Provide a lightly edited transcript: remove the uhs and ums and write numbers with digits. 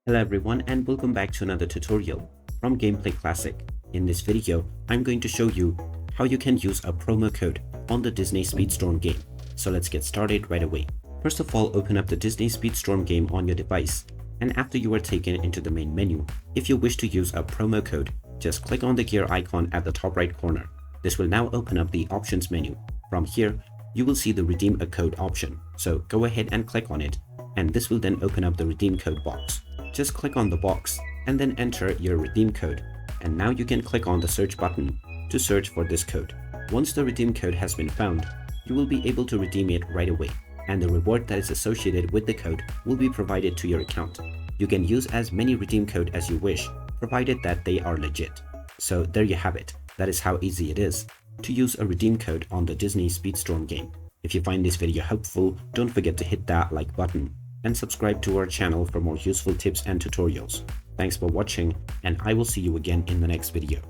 Hello everyone and welcome back to another tutorial from Gameplay Classic. In this video, I'm going to show you how you can use a promo code on the Disney Speedstorm game. So let's get started right away. First of all, open up the Disney Speedstorm game on your device, and after you are taken into the main menu, if you wish to use a promo code, just click on the gear icon at the top right corner. This will now open up the options menu. From here, you will see the redeem a code option. So go ahead and click on it, and this will then open up the redeem code box. Just click on the box and then enter your redeem code, and now you can click on the search button to search for this code. Once the redeem code has been found, you will be able to redeem it right away, and the reward that is associated with the code will be provided to your account. You can use as many redeem code as you wish, provided that they are legit. So there you have it. That is how easy it is to use a redeem code on the Disney Speedstorm game. If you find this video helpful, don't forget to hit that like button and subscribe to our channel for more useful tips and tutorials. Thanks for watching, and I will see you again in the next video.